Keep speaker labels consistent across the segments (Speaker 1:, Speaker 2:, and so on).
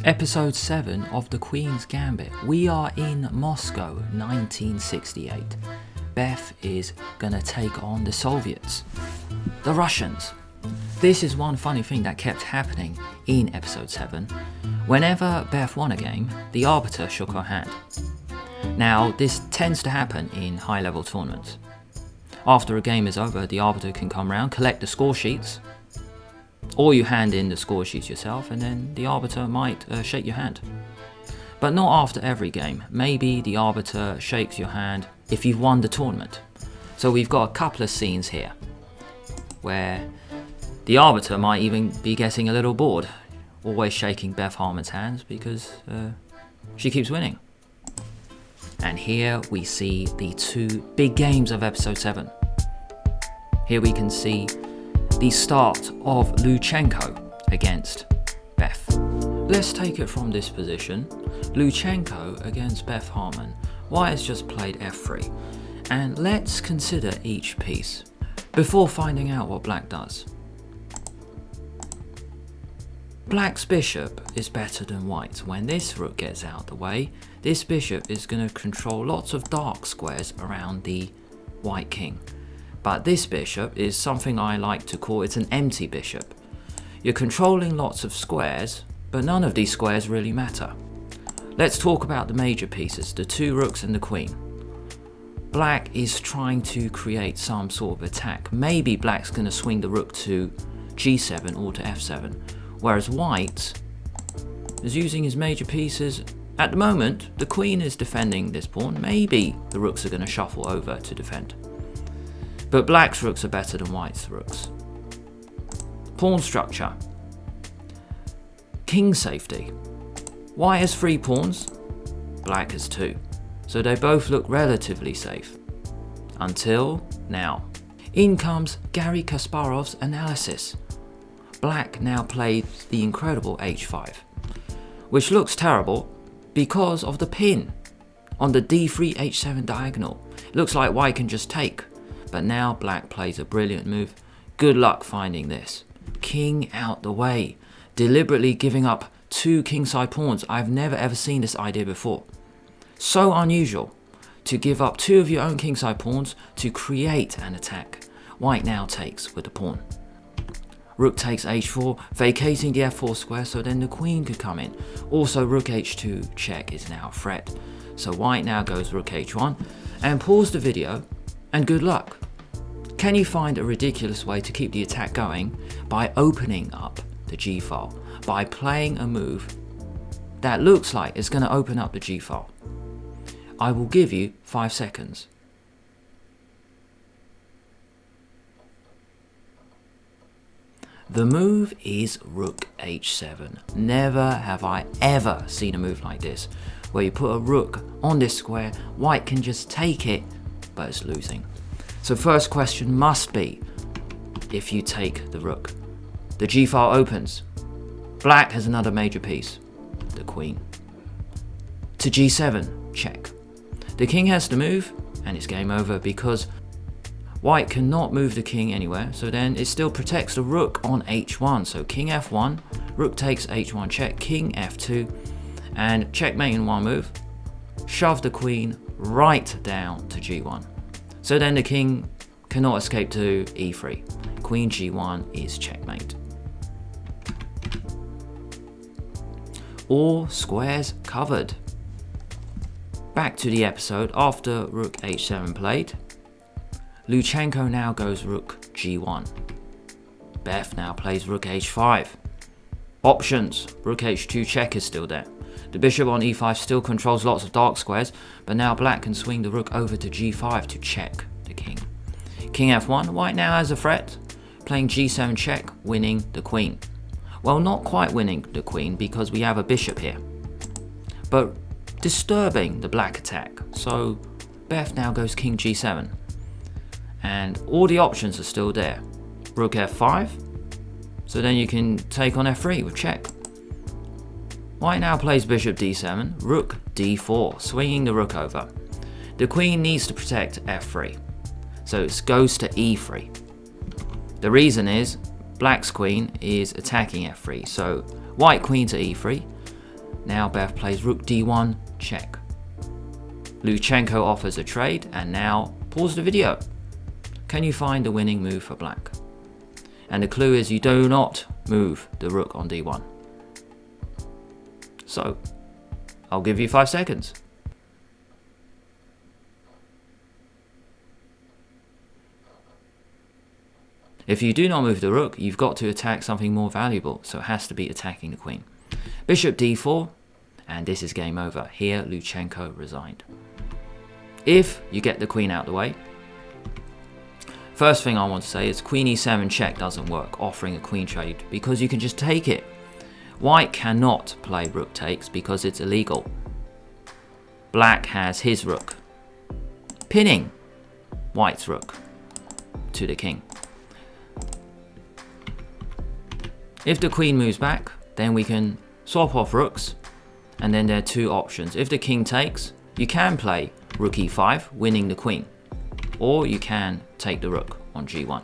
Speaker 1: Episode 7 of the Queens Gambit. We are in Moscow, 1968. Beth is gonna take on the Soviets, the Russians. This is one funny thing that kept happening in episode 7. Whenever Beth won a game, the arbiter shook her hand. Now, this tends to happen in high-level tournaments. After a game is over, the arbiter can come round, collect the score sheets, or you hand in the score sheets yourself, and then the arbiter might shake your hand. But not after every game. Maybe the arbiter shakes your hand if you've won the tournament. So we've got a couple of scenes here where the arbiter might even be getting a little bored, always shaking Beth Harmon's hands because she keeps winning. And here we see the two big games of episode 7. Here we can see the start of Luchenko against Beth. Let's take it from this position. Luchenko against Beth Harmon. White has just played f3. And let's consider each piece before finding out what black does. Black's bishop is better than white. When this rook gets out of the way, this bishop is going to control lots of dark squares around the white king. But this bishop is something I like to call it's an empty bishop. You're controlling lots of squares, but none of these squares really matter. Let's talk about the major pieces, the two rooks and the queen. Black is trying to create some sort of attack. Maybe black's going to swing the rook to g7 or to f7, whereas white is using his major pieces. At the moment, the queen is defending this pawn. Maybe the rooks are going to shuffle over to defend. But black's rooks are better than white's rooks. Pawn structure. King safety. White has 3 pawns, black has 2. So they both look relatively safe. Until now. In comes Garry Kasparov's analysis. Black now played the incredible h5, which looks terrible because of the pin on the d3 h7 diagonal. It looks like white can just take. But now black plays a brilliant move. Good luck finding this. King out the way. Deliberately giving up 2 kingside pawns. I've never ever seen this idea before. So unusual to give up 2 of your own kingside pawns to create an attack. White now takes with the pawn. Rook takes h4, vacating the f4 square so then the queen could come in. Also rook h2 check is now a threat. So white now goes rook h1 and pause the video and good luck. Can you find a ridiculous way to keep the attack going by opening up the g file, by playing a move that looks like it's going to open up the g file? I will give you 5 seconds. The move is rook h7. Never have I ever seen a move like this, where you put a rook on this square, white can just take it, but it's losing. So first question must be, if you take the rook, the g file opens. Black has another major piece, the queen. To g7, check. The king has to move, and it's game over because white cannot move the king anywhere, so then it still protects the rook on h1. So king f1, rook takes h1 check, king f2, and checkmate in one move. Shove the queen right down to g1. So then the king cannot escape to e3. Queen g1 is checkmate. All squares covered. Back to the episode after rook h7 played. Luchenko now goes rook g1. Beth now plays rook h5. Options. Rook h2 check is still there. The bishop on e5 still controls lots of dark squares, but now black can swing the rook over to g5 to check the king. King f1, white now has a threat, playing g7 check, winning the queen. Well, not quite winning the queen because we have a bishop here, but disturbing the black attack. So Beth now goes king g7, and all the options are still there. Rook f5, so then you can take on f3 with check. White now plays bishop d7, rook d4, swinging the rook over. The queen needs to protect f3, so it goes to e3. The reason is black's queen is attacking f3, so white queen to e3. Now Beth plays rook d1, check. Luchenko offers a trade, and now pause the video. Can you find the winning move for black? And the clue is you do not move the rook on d1. So, I'll give you 5 seconds. If you do not move the rook, you've got to attack something more valuable, so it has to be attacking the queen. Bishop d4, and this is game over. Here, Luchenko resigned. If you get the queen out the way, first thing I want to say is queen e7 check doesn't work, offering a queen trade, because you can just take it. White cannot play rook takes because it's illegal. Black has his rook, pinning White's rook to the king. If the queen moves back, then we can swap off rooks, and then there are 2 options. If the king takes, you can play rook e5, winning the queen, or you can take the rook on g1.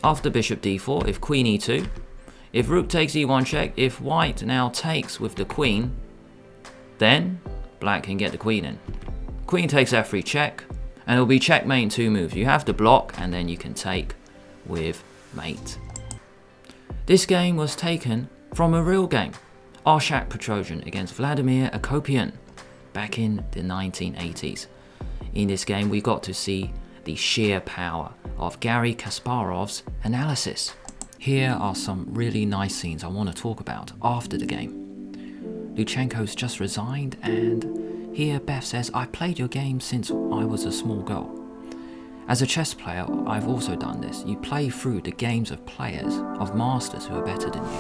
Speaker 1: After bishop d4, if queen e2, if rook takes e1 check, if white now takes with the queen, then black can get the queen in. Queen takes f3 check, and it'll be checkmate in 2 moves. You have to block, and then you can take with mate. This game was taken from a real game, Arshak Petrosian against Vladimir Akopian, back in the 1980s. In this game we got to see the sheer power of Garry Kasparov's analysis. Here are some really nice scenes I want to talk about after the game. Luchenko's just resigned, and here Beth says, "I played your game since I was a small girl." As a chess player, I've also done this. You play through the games of players, of masters who are better than you.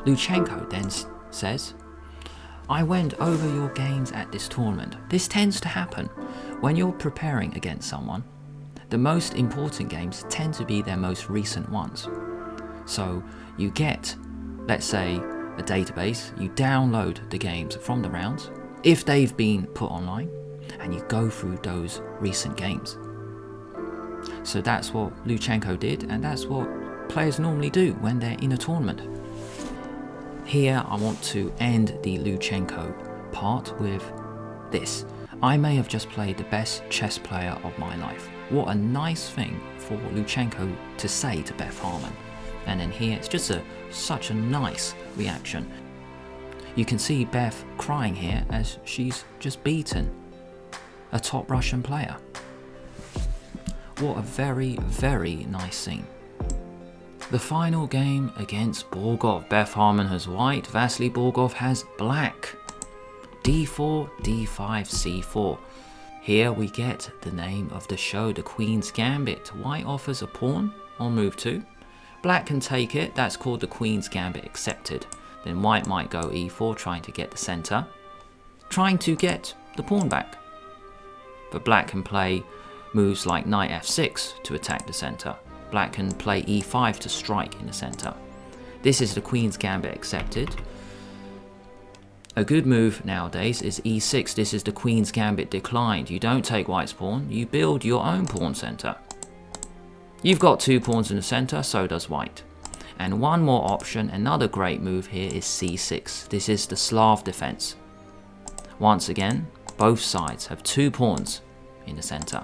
Speaker 1: Luchenko then says, "I went over your games at this tournament." This tends to happen when you're preparing against someone. The most important games tend to be their most recent ones. So you get, let's say, a database, you download the games from the rounds, if they've been put online, and you go through those recent games. So that's what Luchenko did, and that's what players normally do when they're in a tournament. Here I want to end the Luchenko part with this. I may have just played the best chess player of my life. What a nice thing for Luchenko to say to Beth Harmon. And then here it's just such a nice reaction. You can see Beth crying here as she's just beaten a top Russian player. What a very, very nice scene. The final game against Borgov. Beth Harmon has white, Vasily Borgov has black. d4, d5, c4. Here we get the name of the show, the Queen's Gambit. White offers a pawn on move 2. Black can take it, that's called the Queen's Gambit accepted. Then white might go e4, trying to get the center, trying to get the pawn back. But black can play moves like knight f6 to attack the center. Black can play e5 to strike in the center. This is the Queen's Gambit accepted. A good move nowadays is e6. This is the Queen's Gambit declined. You don't take white's pawn, you build your own pawn center. You've got 2 pawns in the center, so does white. And one more option, another great move here is c6. This is the Slav defense. Once again, both sides have 2 pawns in the center.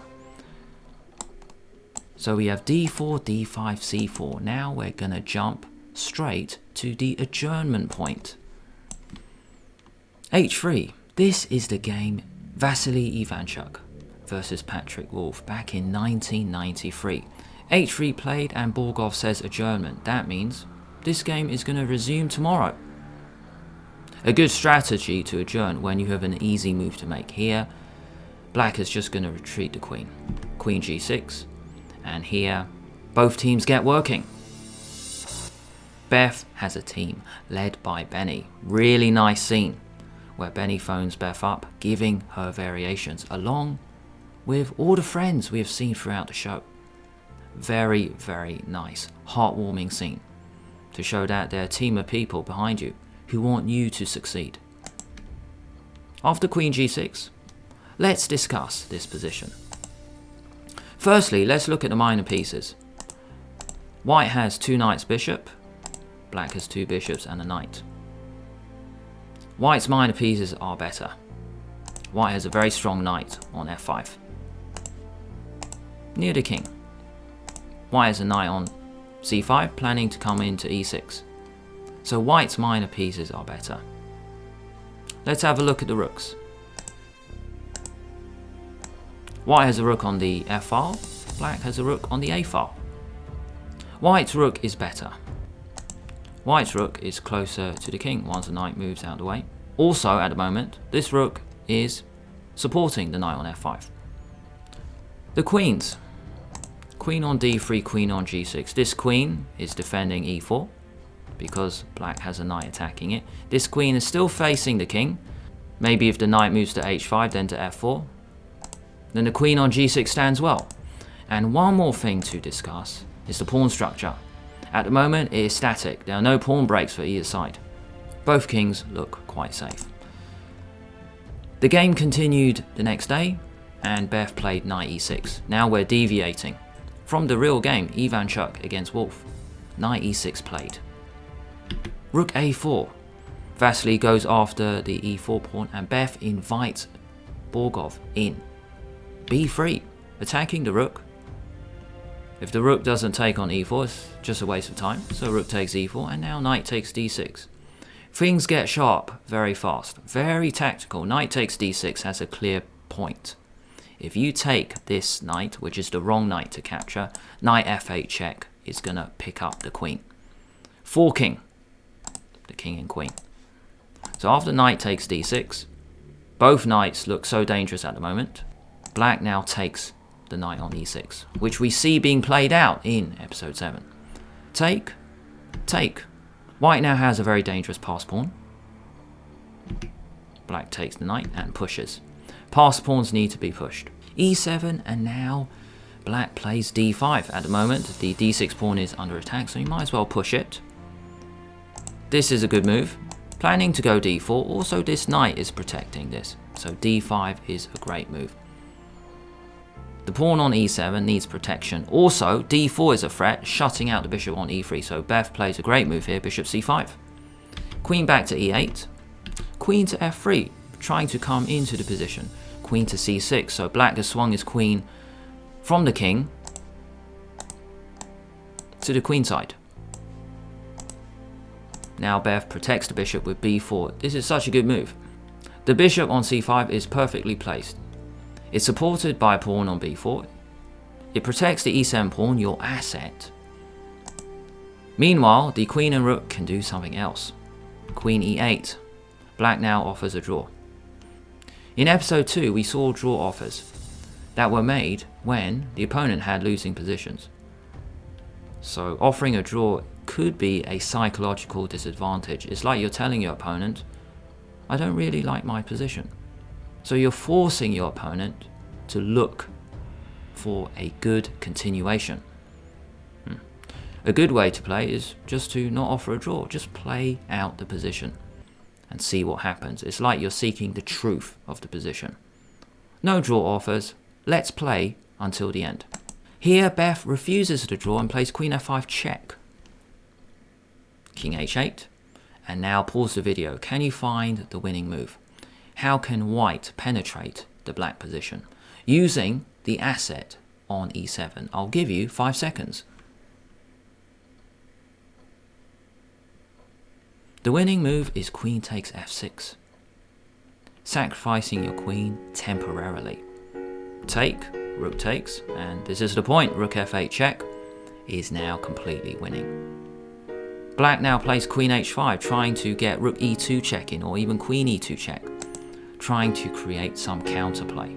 Speaker 1: So we have d4, d5, c4. Now we're gonna jump straight to the adjournment point. h3. This is the game Vasily Ivanchuk versus Patrick Wolf back in 1993. h3 played and Borgov says adjournment. That means this game is going to resume tomorrow. A good strategy to adjourn when you have an easy move to make. Here, black is just going to retreat the queen. Queen g6. And here, both teams get working. Beth has a team led by Benny. Really nice scene where Benny phones Beth up, giving her variations along with all the friends we have seen throughout the show. Very, very nice, heartwarming scene to show that there are a team of people behind you who want you to succeed. After Queen g6, let's discuss this position. Firstly, let's look at the minor pieces. White has 2 knights bishop, black has 2 bishops and a knight. White's minor pieces are better. White has a very strong knight on f5. Near the king. White has a knight on c5, planning to come into e6. So White's minor pieces are better. Let's have a look at the rooks. White has a rook on the f file. Black has a rook on the a file. White's rook is better. White's rook is closer to the king once the knight moves out of the way. Also, at the moment, this rook is supporting the knight on f5. The queens. Queen on d3, queen on g6. This queen is defending e4 because black has a knight attacking it. This queen is still facing the king. Maybe if the knight moves to h5, then to f4. Then the queen on g6 stands well. And one more thing to discuss is the pawn structure. At the moment, it is static. There are no pawn breaks for either side. Both kings look quite safe. The game continued the next day, and Beth played knight e6. Now we're deviating from the real game, Ivan Chuk against Wolf. Knight e6 played. Rook a4. Vasily goes after the e4 pawn, and Beth invites Borgov in. b3, attacking the rook. If the rook doesn't take on e4, it's just a waste of time. So rook takes e4, and now knight takes d6. Things get sharp very fast, very tactical. Knight takes d6 has a clear point. If you take this knight, which is the wrong knight to capture, knight f8 check is going to pick up the queen. Forking the king and queen. So after knight takes d6, both knights look so dangerous at the moment. Black now takes the knight on e6, which we see being played out in episode 7. Take, take. White now has a very dangerous pass pawn. Black takes the knight and pushes. Pass pawns need to be pushed. e7, and now black plays d5. At the moment, the d6 pawn is under attack, so you might as well push it. This is a good move. Planning to go d4. Also, this knight is protecting this, so d5 is a great move. The pawn on e7 needs protection. Also, d4 is a threat, shutting out the bishop on e3. So Beth plays a great move here, bishop c5. Queen back to e8. Queen to f3, trying to come into the position. Queen to c6. So black has swung his queen from the king to the queen side. Now Beth protects the bishop with b4. This is such a good move. The bishop on c5 is perfectly placed. It's supported by a pawn on b4. It protects the e7 pawn, your asset. Meanwhile, the queen and rook can do something else. Queen e8. Black now offers a draw. In episode 2, we saw draw offers that were made when the opponent had losing positions. So offering a draw could be a psychological disadvantage. It's like you're telling your opponent, I don't really like my position. So you're forcing your opponent to look for a good continuation. A good way to play is just to not offer a draw. Just play out the position and see what happens. It's like you're seeking the truth of the position. No draw offers. Let's play until the end. Here, Beth refuses the draw and plays queen f5 check. King h8. And now pause the video. Can you find the winning move? How can white penetrate the black position? Using the asset on e7. I'll give you 5 seconds. The winning move is queen takes f6. Sacrificing your queen temporarily. Take, rook takes, and this is the point. Rook f8 check is now completely winning. Black now plays queen h5, trying to get rook e2 check in, or even queen e2 check, trying to create some counterplay.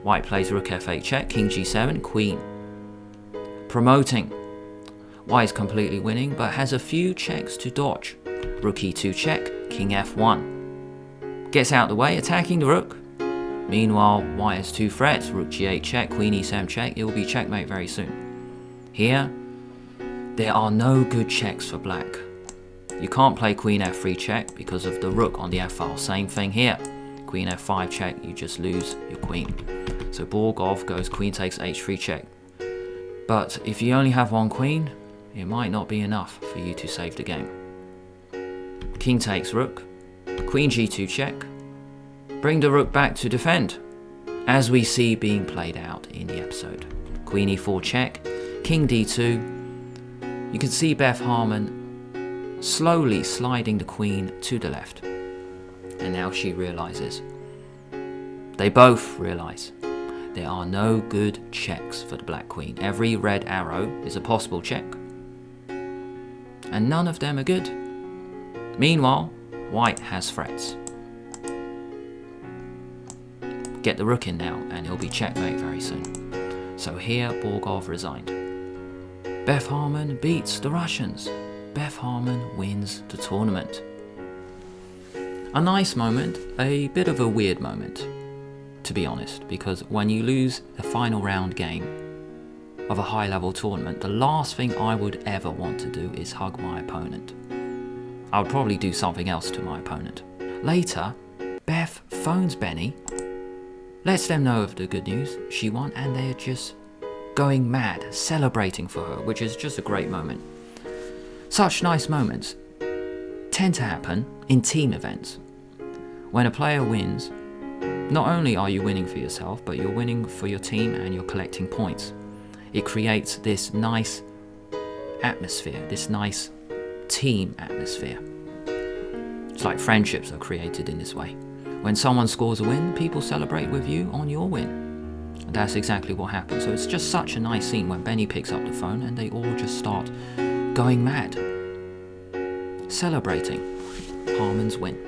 Speaker 1: White plays rook f8 check, king g7, queen. Promoting. White is completely winning, but has a few checks to dodge. Rook e2 check, king f1. Gets out the way, attacking the rook. Meanwhile, white has 2 threats, rook g8 check, queen e7 check. It will be checkmate very soon. Here, there are no good checks for black. You can't play queen f3 check because of the rook on the f file. Same thing here. Queen f5 check, you just lose your queen. So Borgov goes queen takes h3 check. But if you only have one queen, it might not be enough for you to save the game. King takes rook. Queen g2 check. Bring the rook back to defend, as we see being played out in the episode. Queen e4 check, king d2. You can see Beth Harmon slowly sliding the queen to the left. And now she realizes, they both realize, there are no good checks for the black queen. Every red arrow is a possible check, and none of them are good. Meanwhile, white has threats. Get the rook in now, and he'll be checkmate very soon. So here, Borgov resigned. Beth Harmon beats the Russians. Beth Harmon wins the tournament. A nice moment, a bit of a weird moment, to be honest, because when you lose a final round game of a high-level tournament, the last thing I would ever want to do is hug my opponent. I would probably do something else to my opponent. Later, Beth phones Benny, lets them know of the good news, she won, and they're just going mad, celebrating for her, which is just a great moment. Such nice moments tend to happen in team events. When a player wins, not only are you winning for yourself, but you're winning for your team and you're collecting points. It creates this nice atmosphere, this nice team atmosphere. It's like friendships are created in this way. When someone scores a win, people celebrate with you on your win. And that's exactly what happened. So it's just such a nice scene when Benny picks up the phone and they all just start going mad, celebrating Harmon's win.